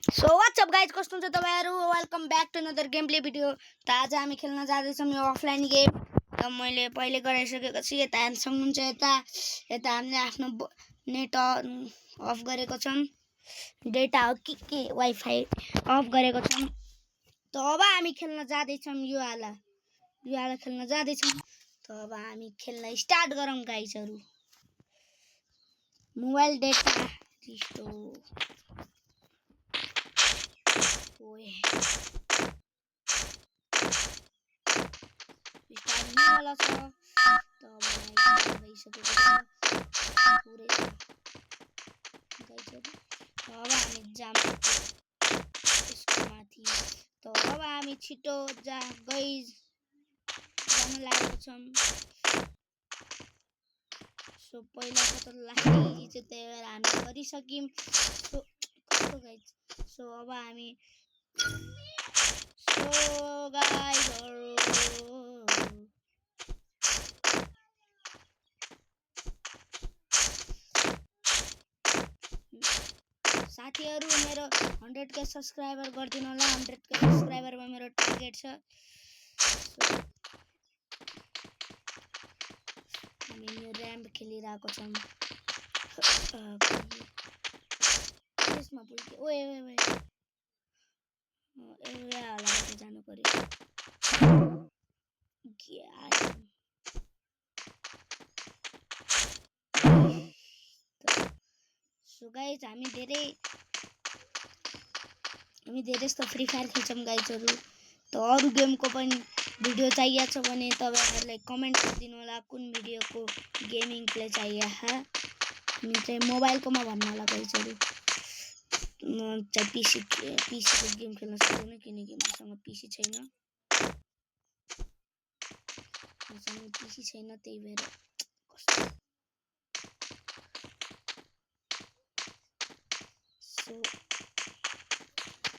So what's up guys, कस्तो हुन्छ तपाईहरु? Welcome back to another game play video. त आज हामी खेल्न जाँदैछौँ यो अफलाइन गेम। त मैले पहिले गराइसकेको छु। यता सक्नुहुन्छ, यता हामीले आफ्नो नेट अफ गरेको छौँ, डेटा के वाइफाई अफ गरेको छौँ। त अब हामी खेल्न जाँदैछौँ यो आला खेल्न जाँदैछौँ। त अब हामी खेल्न स्टार्ट गरौँ गाइजहरु। मोबाइल डेटा रिस्टोर ओए स्टार्ट वाला छ। त अब भइसकेको छ पुरै गाइजहरु। त अब हामी जाम यसको माथि। त अब हामी छिटो गाइज जान लागेको छौँ। सो पहिलाको त लास्टै इजी छ, त्यही भएर हामी गरिसक्यौँ। सो कस्तो गाइज। सो अब हामी साथीहरु मेरो 100k सब्स्क्राइबर गरिदिनु होला। 100k सब्स्क्राइबरमा मेरो टार्गेट छ। हामी यो र्याम्प खेलिरहेको छौँ। त्यसमा पुग्यो। ओए ओए ओए एउटा जानु पर्यो। सो गाइज हामी धेरै जस्तो फ्री फायर खेल्छौँ गाइजहरु। त अरु गेमको पनि भिडियो चाहिएको छ भने तपाईहरुले कमेन्ट गरिदिनु होला कुन भिडियोको गेमिङ प्ले चाहियो। हामी चाहिँ मोबाइलकोमा भन्नु होला गाइजहरु। म चाहिँ पीसी को गेम खेल्न सक्दिनँ किनकि मसँग पीसी छैन। त्यही भएर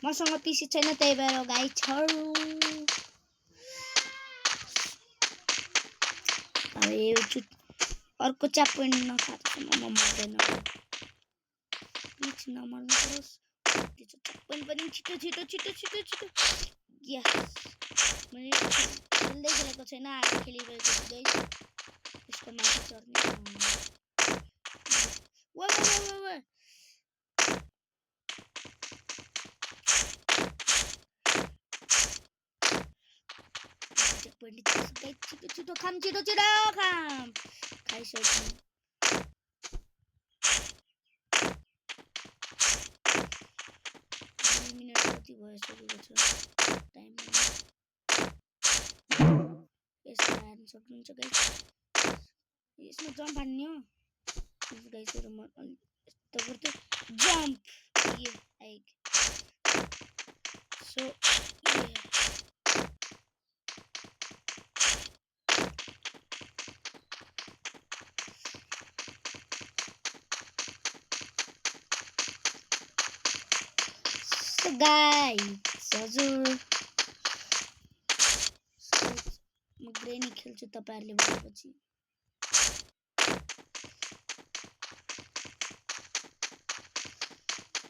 मसँग पीसी छैन, त्यही भएर गाइजहरु अब यो अर्को च्याप पोइन्ट नखाँदैछ। म मर्दैन, पिच नमर्नु परोस्। त्यो च्याप पोइन्ट पनि छिटो यस। मैले खेल्दै गरेको छैन, आगे खेलिरहेको छु गाइस। यसको माथि चढ्ने वा च्याप पोइन्ट छिटो खाम खाइसक्यो। 2 मिनेट कति भइसकेको छ टाइम। यसमा हार्न सक्नुहुन्छ गाइस। यसमा जम्प हान्ने हो गाइसहरु। म यस्तो गर्दै जम्प ये लाइक सो गाइस हजुर म ग्रेनी खेल्छु तपाईहरुले भनेपछि।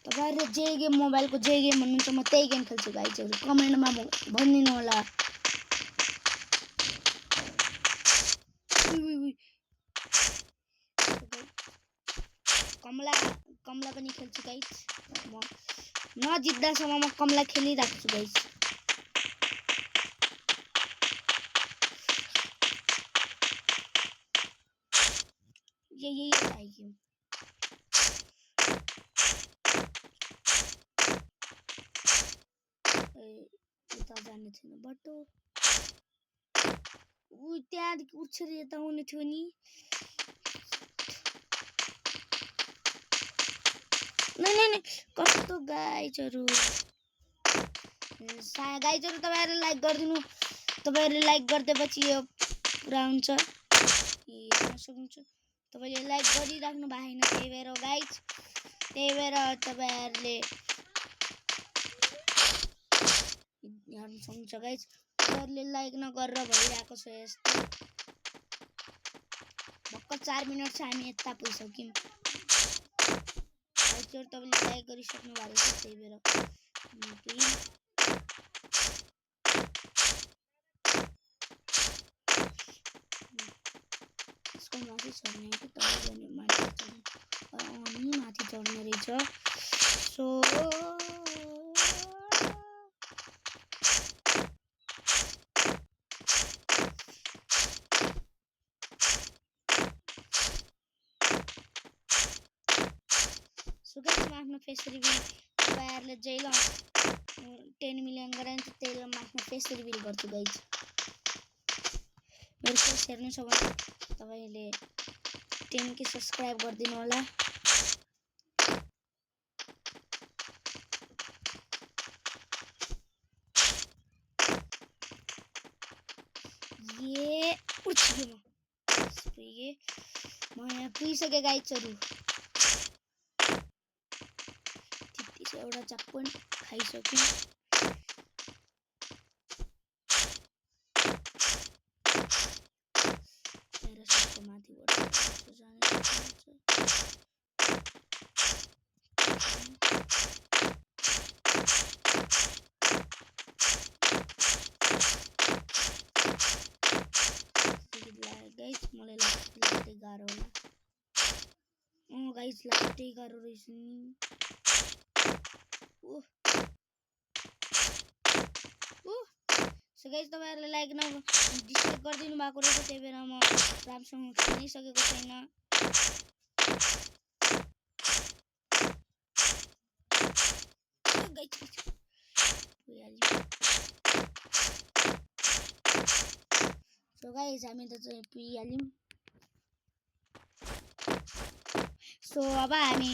तपाईहरुले जे गेम मोबाइलको जे गेम भन्नुहुन्छ म त्यही गेम खेल्छु गाइजहरु। कमेन्टमा भनिदिनु होला। कमला पनि खेल्छु गाइस। म नजित्दासम्म म कमला खेलिराख्छु गाइस। यही आइयो। यता जाने थिएन बाटो। त्यहाँदेखि उछेर यता आउने थियो नि। नहीं कस्तो गाइजहरु। गाइजहरु तपाईहरुले लाइक गरिदिनु। तपाईहरुले लाइक गर्देपछि यो पुरा हुन्छ। सक्नुहुन्छ तपाईले लाइक गरिराख्नु भएन, त्यही भएर गाइज। त्यही भएर तपाईहरुले हेर्न सक्नुहुन्छ गाइज। तपाईहरुले लाइक नगरेर भइरहेको छ यस्तो। भक्क 4 मिनेट छ हामी यता पुगिसक्यौं। भिडियोहरु तपाईले लाइक गरिसक्नु भएको छ त्यही भएर यसको माथि चढ्ने कि तपाईले माथि चढ्ने रहेछ सो गाइस म आफ्नो फेस रिभिल तपाईहरुले जहिले 10 मिलियन गराइन्छ त्यही म आफ्नो फेस रिभिल गर्छु गाइस मेरो फेस हेर्नु छ भने तपाईले 10 के सब्स्क्राइब गरिदिनु होला ये उठ्यो म यहाँ पुगिसके गाइसहरु एउटा चप्पन खाइसक्यो प्यारासुटको माथिबाट जाने गाइस मलाई लाग्छ गाह्रो होला गाइस लाग्दै गाह्रो रहेछ नि सो गाइस तपाईहरुले लाइक डिसलाइक गरिदिनु भएको रहेछ त्यही भएर म राम्रोसँग खेल्नै सकेको छैन सो गाइस हामी त चाहिँ पुगिहाल्यौं सो अब हामी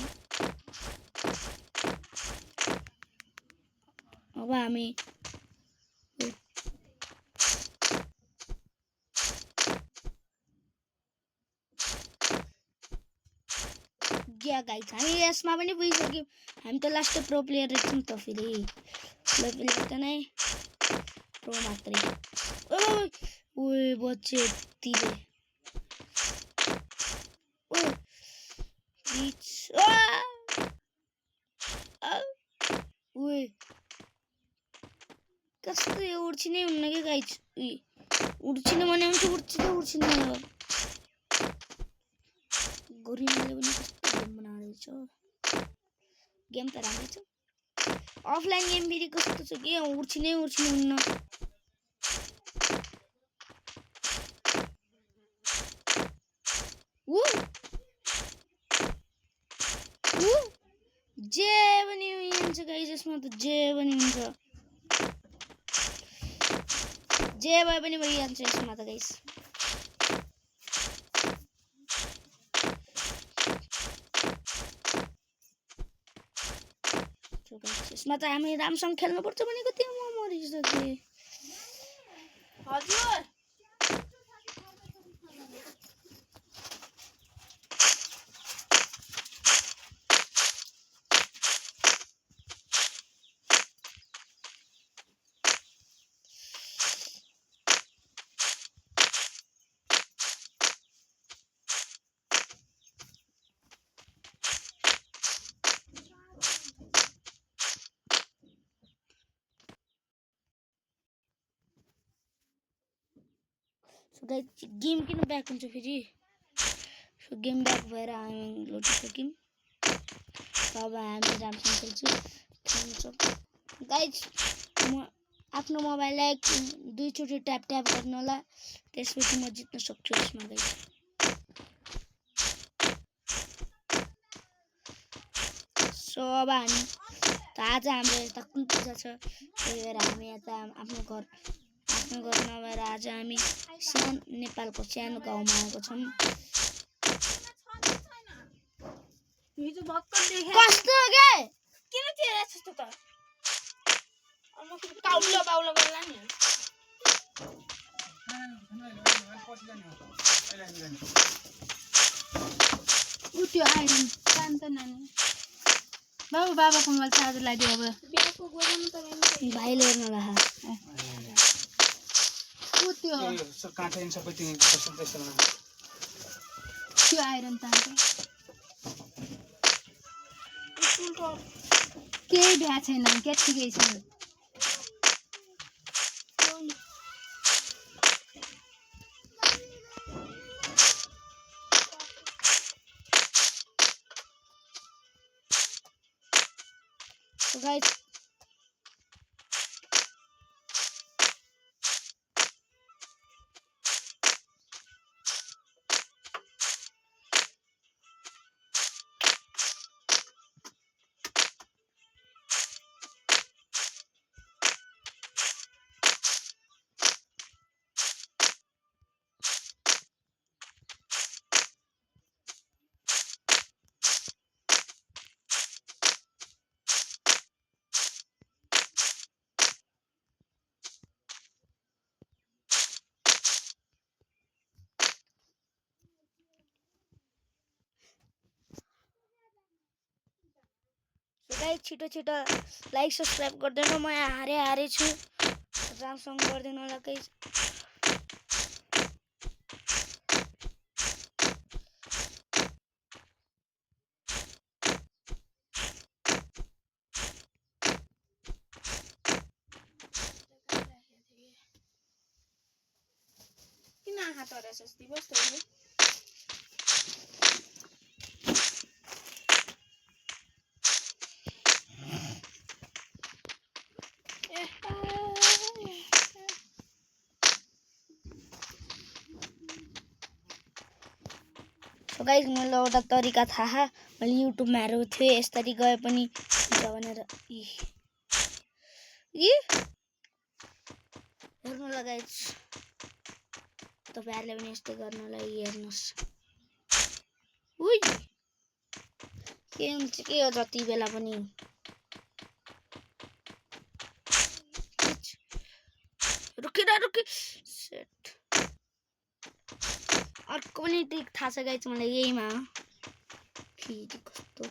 गया गाइस हामी यसमा पनि पुगिसक्यौं हामी त लास्ट प्रो प्लेयर रहेछौं त फेरि प्रो प्लेयर त नै प्रो मात्रै ओए बच्चे तिले ओए बिच ओए कस्तो यो उड्छिनै हुन्न के गाइस उड्छिनु भने हुन्छ उड्छिनु गोरिनाले पनि कस्तो गेम बनाएको छ गेम त राम्रै छ अफलाइन गेम फेरि कस्तो छ के उड्छिनै हुन्न जे पनि हुन्छ गाइस यसमा त जे पनि हुन्छ जे भए पनि भइहाल्छ यसमा त गाइस यसमा त हामी राम्रोसँग खेल्नुपर्छ भनेको त्यो म मरिसके हजुर सो गाइस गेम किन ब्याक हुन्छ फेरि सो गेम ब्याक भएर हामी लुटिसक्यौं अब हामी राम्रोसँग खेल्छौं गाइस म आफ्नो मोबाइललाई दुई चोटी ट्याप गर्नु होला त्यसपछि म जित्न सक्छु यसमा गाइस सो अब हामी त आज हाम्रो यता कुल पूजा छ त्यही भएर हामी यता आफ्नो घर नभएर आज हामी नेपालको सानो गाउँमा आएको छौं हिजो भक्कन देखे कस्तो के किन तेरे जस्तो त म काउलो बाउलो गर्ला नि उठ्यो आइरन शान्त नानी बाबाको मोबाइल चार्जर लगाइदियो अब बिहाको गोरम त भाइले हेर्न ला त्यो काटेन सबै त्यो प्रेसरमा त्यो आइरन तान्छ केही भ्या छैन के ठिकै छ So guys, छिटो छिटो लाइक सब्सक्राइब गरिदिनु म हारे छु राम्रोसँग गरिदिनु होला गाइस किन आँखा तरेछस् दिवस तैँले सो गाइस मलाई एउटा तरिका थाहा मैले युट्युबमा हेरेको थिएँ यसरी गए पनि हुन्छ भनेर हेर्नुलाई गाइस तपाईहरुले पनि यस्तै गर्नुलाई हेर्नुस् उइ के हुन्छ के हो जति बेला पनि रुकी सेट अर्को पनि ट्रिक थाहा छ गाइस मलाई यहीमा फेरि कस्तो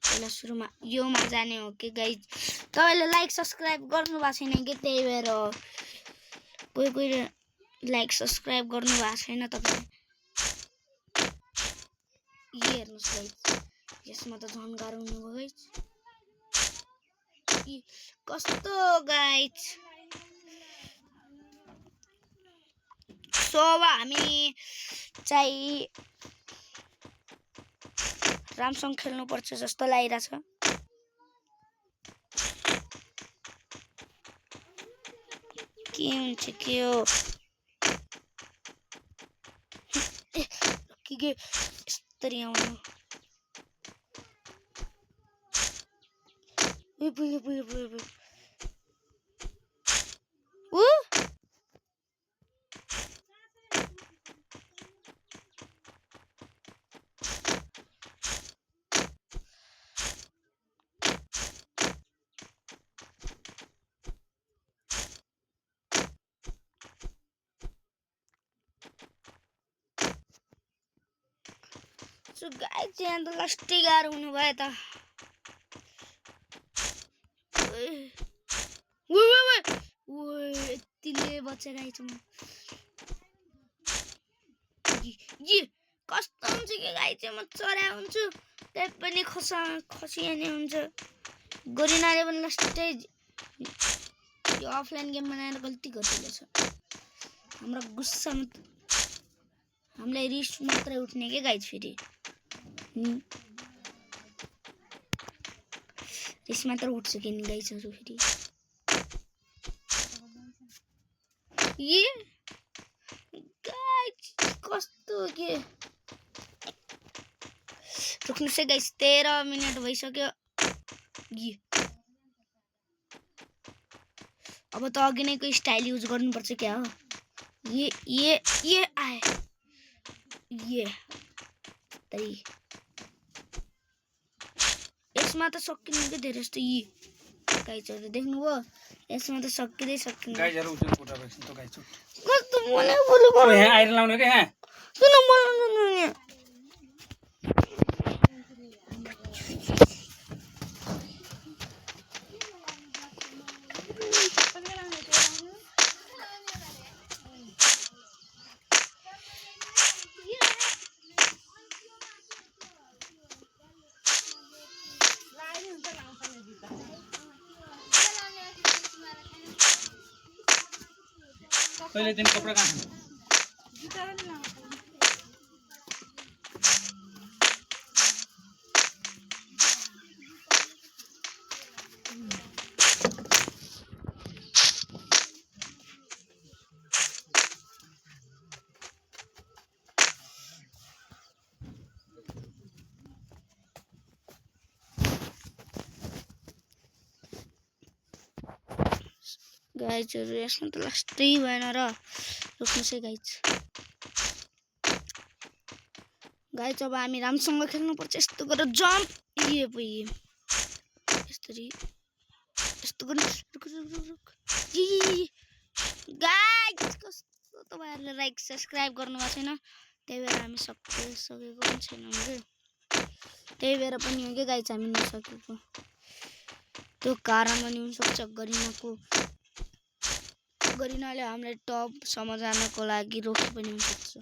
पहिला सुरुमा योमा जाने हो कि गाइस तपाईले लाइक सब्स्क्राइब गर्नु भएको छैन के त्यही भएर कोही लाइक सब्स्क्राइब गर्नु भएको छैन तपाईले हेर्नुस् गाइस यसमा त झन् गाह्रो हुने भयो गाइस कस्तो गाइस सो अब हामी चाहिँ राम्रोसँग खेल्नुपर्छ जस्तो लागिरहेछ के हुन्छ के हो के यस्तरी आउनु So guys, यहाँ त लास्टै गाह्रो हुनु भयो त यतिले बचेर आइछु म कस्तो हुन्छ कि गाई चाहिँ म चरा हुन्छु त्यही पनि खसिहाल्ने हुन्छ गरिनाले पनि लास्टै यो अफलाइन गेम बनाएर गल्ती गरिदिएछ हाम्रो गुस्सा हामीलाई रिस मात्रै उठ्ने के गाइज फेरि रिस मात्र उठ्छ कि नि गाइजहरु फेरि गाइज कस्तो के रुक्नु से गाइज 13 मिनेट भइसक्यो अब त अघि नै को स्टाइल युज गर्नुपर्छ क्या हो ये आए ये तै यसमा त सकिने के धेरै जस्तो गाइजहरु देख्नुभयो यसमा त सकिदै सकिन्छ गाइजहरु उठ्नु फोटो राख्छु त गाइज कस्तो मलाई बोल्नु पर्यो यहाँ आइरन लाउने के यहाँ किन बोल्नु नि पहिले दिन कपडा कहाँ छ गाइजहरू यसमा त लास्टै भएन र रोक्नुहोस् है गाइज। गाइज अब हामी राम्रोसँग खेल्नुपर्छ। यस्तो गरेर जम्प यसरी यस्तो गर्नु। गाइज कस्तो तपाईँहरूले लाइक सब्सक्राइब गर्नुभएको छैन, त्यही भएर हामी सकेको पनि छैनौँ कि, त्यही भएर पनि हो कि गाइज हामी नसकेको। त्यो कारण पनि हुनसक्छ गरिनाले हामीलाई टपसम्म जानको लागि रोकी पनि हुनसक्छ।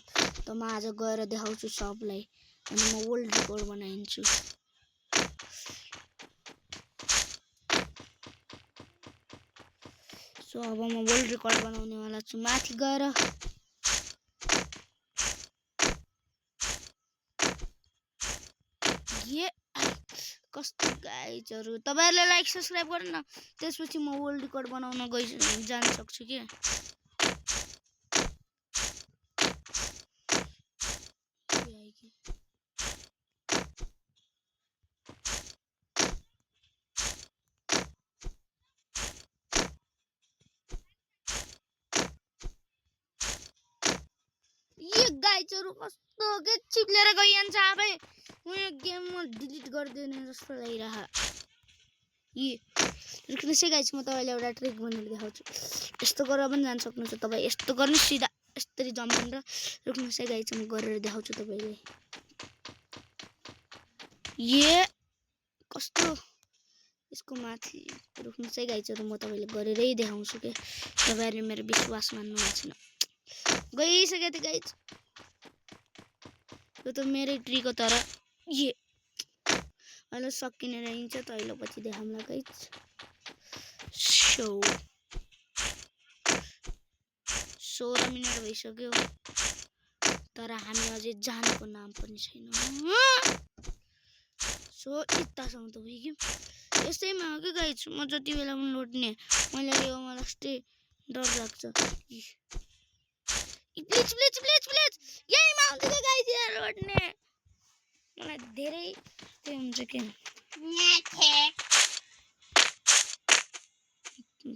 त म आज गएर देखाउँछु सबलाई अनि म वर्ल्ड रेकर्ड बनाइदिन्छु। सो अब म वर्ल्ड रेकर्ड बनाउनेवाला छु माथि गएर। कस्तो गाइजहरू तपाईँहरूले लाइक सब्सक्राइब गर्नु न, त्यसपछि म वर्ल्ड रेकर्ड बनाउन जान सक्छु कि। ये गाइजहरू कस्तो के चिप्लेर गइहाल्छ आफै। यो गेममा डिलिट गरिदिने जस्तो लागिरह। रुक्नुहोस् है गाइज, म तपाईँलाई एउटा ट्रिक बनाएर देखाउँछु। यस्तो गरेर पनि जान सक्नुहुन्छ तपाईँ। यस्तो गर्नु सिधा यसरी जम्प गरेर। रुक्नुहोस् है गाइज, म गरेर देखाउँछु तपाईँलाई। कस्तो यसको माथि रुक्नुहोस् है गाइजहरू, म तपाईँले गरेरै देखाउँछु कि तपाईँहरूले मेरो विश्वास मान्नु भएको छैन। गइसक्यो त गाइज, यो त मेरै ट्रिक हो। तर अहिले सकिने रहन्छ त अहिले पछि देखाउँला गाइज। 16 मिनट भइसक्यो तर हामी अझै जानको नाम पनि छैन। सो यतासम्म त पुग्यो। यसैमा हो कि गाइज म जति बेला पनि लड्ने, मैले यो मलाई लास्टै डर लाग्छ। प्लिज यहीमा हुन्छ कि गाइज लड्ने, मलाई धेरै त्यो हुन्छ कि।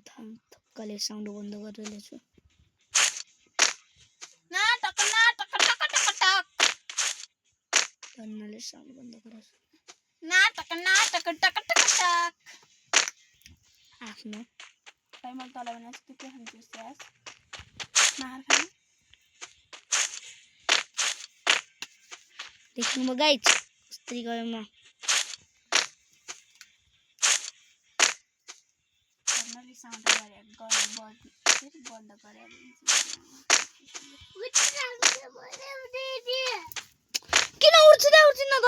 थक्कले साउन्ड बन्द गरेर छु। धन्नले साउन्ड बन्द गरेर आफ्नो टाइमर तल बनाएर के खान्छ स्यास मार खानु। देख्नुभयो गाइज कस्तरी गयो म। धन्नले साउन्ड बन्द गरेर किन उड्छिन त।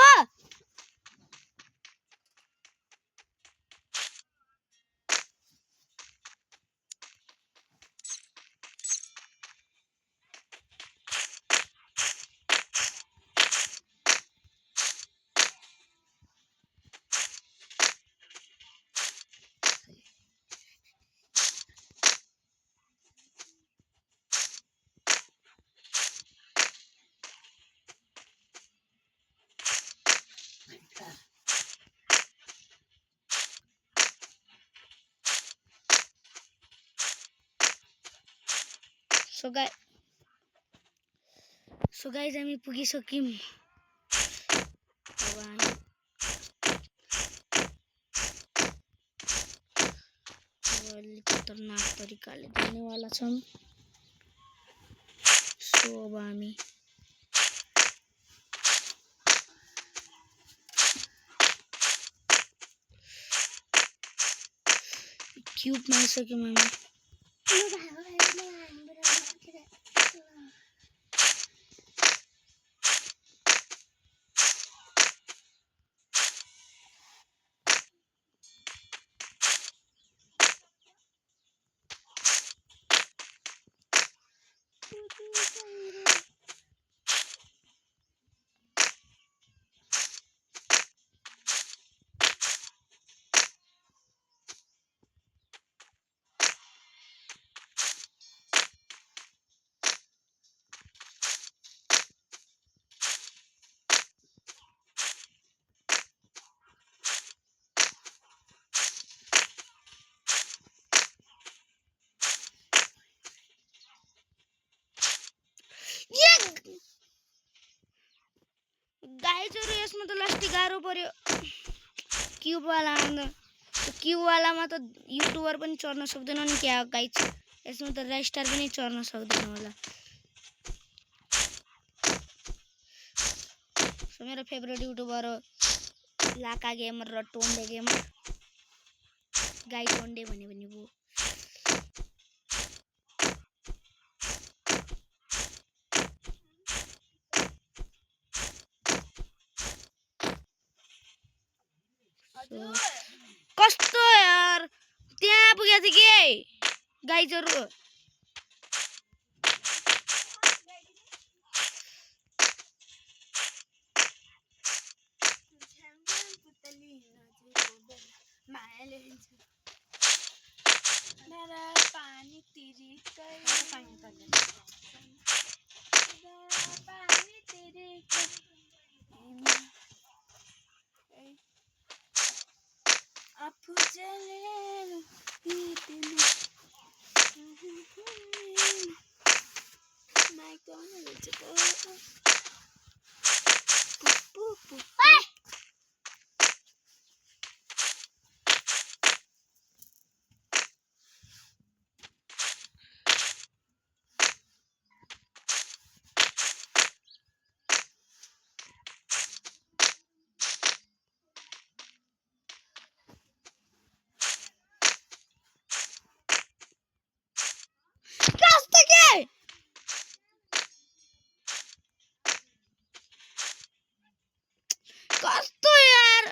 सो गाइज हामी पुगिसक्यौँ। अब हामी अलिक खतरनाक तरिकाले जानेवाला छौँ। सो अब हामी क्युबमा आइसक्यौँ। हामी गाह्रो पर्यो क्युबवालामा त युट्युबर पनि चढ्न सक्दैन नि क्या गाइज। यसमा त रेस्टार पनि चढ्न सक्दैन होला। सो मेरो फेभरेट युट्युबर हो लाका गेमर र टोन्डे गेमर। गाई टोन्डे भन्यो भने भयो। कस्तो यार त्यहाँ पुगेको थिएँ कि गाइजहरू। मेरा पानी तेरी पानी तेरी आफू जलेर हिँड्नु माइक आउनु रहेछ त। कस्तो के कस्तो यार कस्तो यार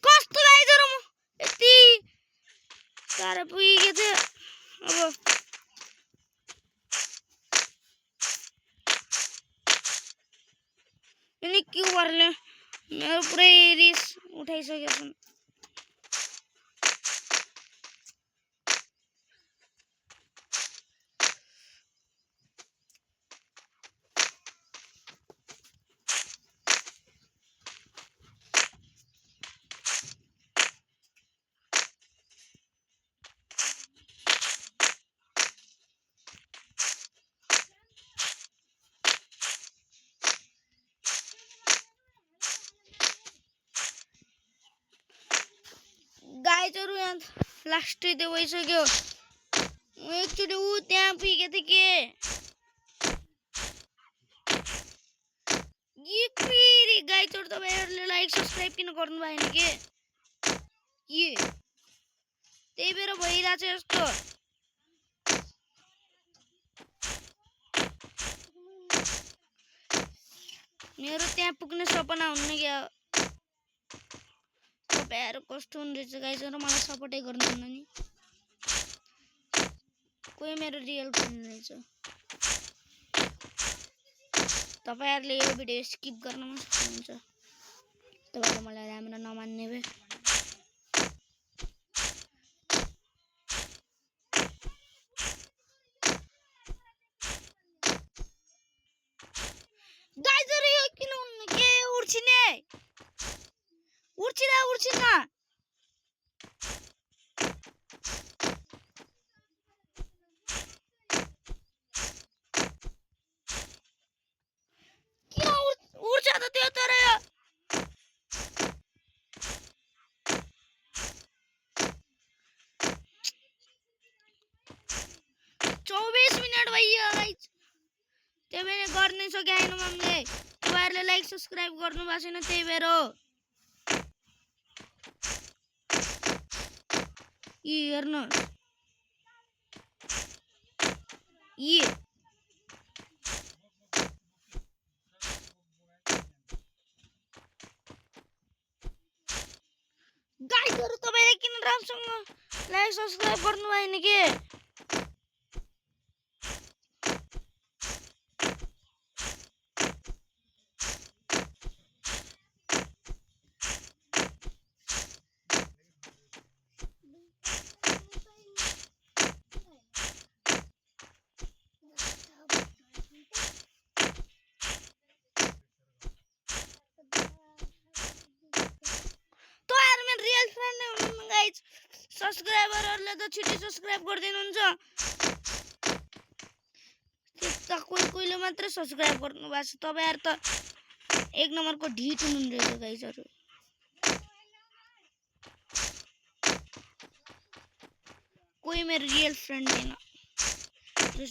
कस्तो गाइजहरू म यति साह्रो पुगेको थियो। अब यिनी क्युबरले मेरो पुरै रिस उठाइसकेका छन्। गाइजहरू यहाँ लास्ट त्यो भइसक्यो। म एकचोटि त्यहाँ पुगेको थिएँ कि फेरि गाइजहरू तपाईँहरूले लाइक सब्सक्राइब किन गर्नु भएन के त्यही भएर भइरहेछ यस्तो। मेरो त्यहाँ पुग्ने सपना हुन्न क्या। तपाईँहरू कस्तो हुँदैछ गाइजहरू मलाई सपोर्टै गर्नुहुन्न नि। कोही मेरो रियल फ्रेन्ड रहेछ। तपाईँहरूले यो भिडियो स्किप गर्न सक्नुहुन्छ तपाईँहरूले मलाई राम्रो नमान्ने भए। गाइजहरू यो किन हुन्न के उर्छिने उर्छिन किन उर्छ त त्यो तर 24 मिनट भइयो गाइज। त्यही भएर गर्नै सकेन मैले। तपाईँहरूले लाइक सब्सक्राइब गर्नु भएको छैन त्यही भएर हो। यी हेर्नुहोस् यी गाइजहरु तपाईले किन राम्रोसँग लाइक सब्स्क्राइब गर्नु भएन के रियल फ्रेन्ड नै हुनुहुन्न गाइज सब्स्क्राइबरहरुले त छिटै सब्स्क्राइब गर्दिनुहुन्छ त्यस्ता कोहीले मात्र सब्स्क्राइब गर्नु भएको छ तपाईहरु त एक नम्बरको ढिट हुनुहुन्छ गाइजहरु कोही मेरो रियल फ्रेन्ड हैन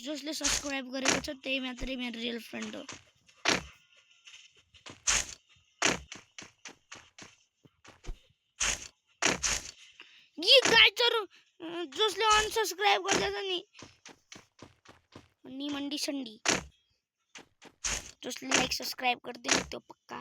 जसले सब्स्क्राइब गरेको छ त्यही मात्रै मेरो रियल फ्रेन्ड हो यी गाइजहरु जसले अनसब्स्क्राइब गर्दैछ नि मण्डी सण्डी जसले लाइक सब्स्क्राइब गर्दैन त्यो पक्का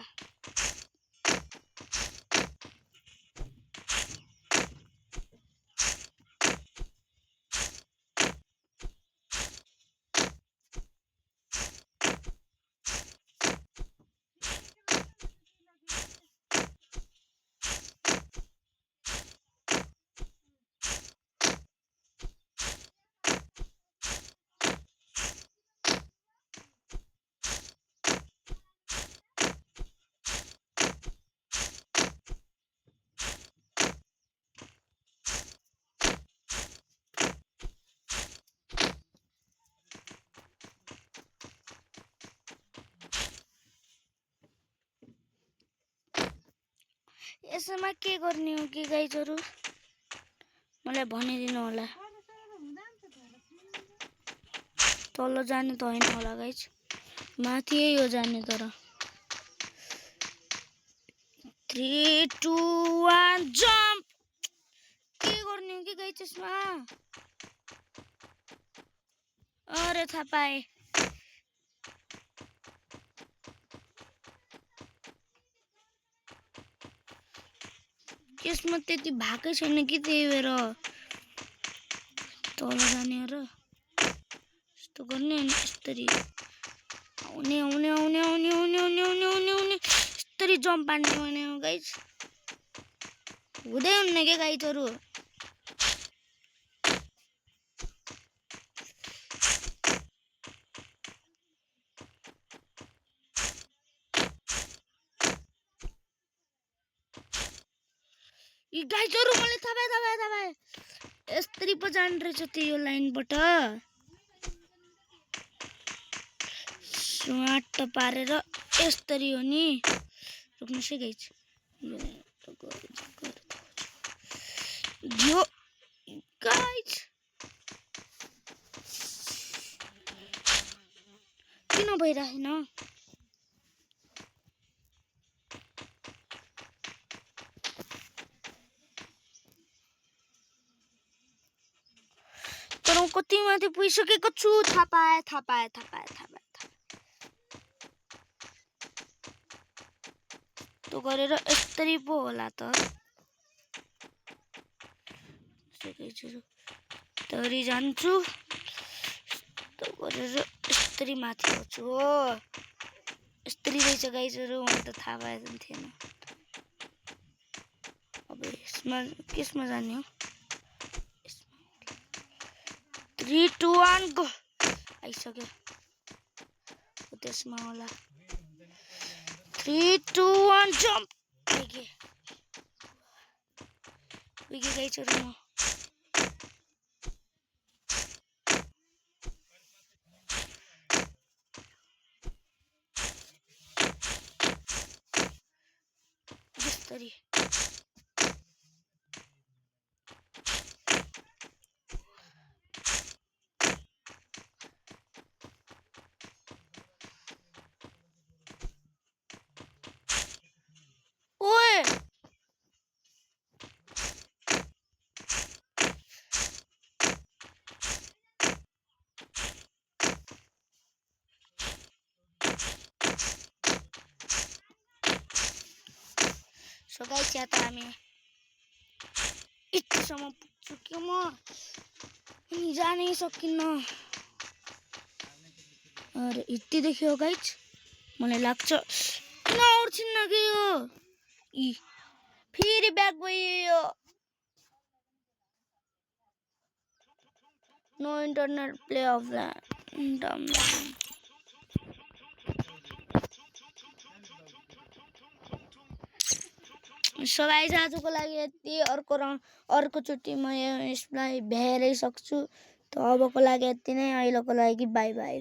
यसमा के गर्ने हो कि गाइजहरु मलाई भनिदिनु होला तल जाने त हैन होला गाइज माथि हो जाने तर 3 2 1 जम्प के गर्ने हो कि गाइज यसमा अरे थाहा पाए यसमा त्यति भाकै छैन कि त्यही भएर तल जाने हो र यस्तो गर्ने अनि यसरी आउने आउने आउने आउने आउने आउने आउने आउने आउने यसरी जम्प हान्ने भने हो गाइज हुँदै हुन्न के गाइजहरु यी गाइजहरु मलाई थाहा भए यसरी पो जानु रहेछ त्यो यो लाइनबाट स्वाट पारेर यसरी हो नि रुक्नुस् है गाइज यो गाइज किन भइरहेन कति माथि पुगिसकेको छु थाहा पाए त्यो गरेर यसरी पो होला त तरी जान्छु त्यो गरेर यसरी माथि आउँछु हो यसरी रहेछ गाइजहरु मलाई त थाहा भएन थिएन अब यसमा केसमा जाने हो 3 2 1 गो आइसक्यो त्यसमा होला 3 2 1 जम्प आइगे गाइजहरु म यसरी ओए सो गाइस यहाँ त हामी यतिसम्म पुग्छु कि म अनि जानै सकिन्न। अरे यतिदेखि हो गाइस, मलाई लाग्छ किन उठ्छिन्न कि यो फेरि ब्याक गयो। No internet play offline. So guys आजको लागि यति, अर्कोचोटि म यसलाई भ्याएरै सक्छु। त अबको लागि यति नै, अहिलेको लागि बाई बाई।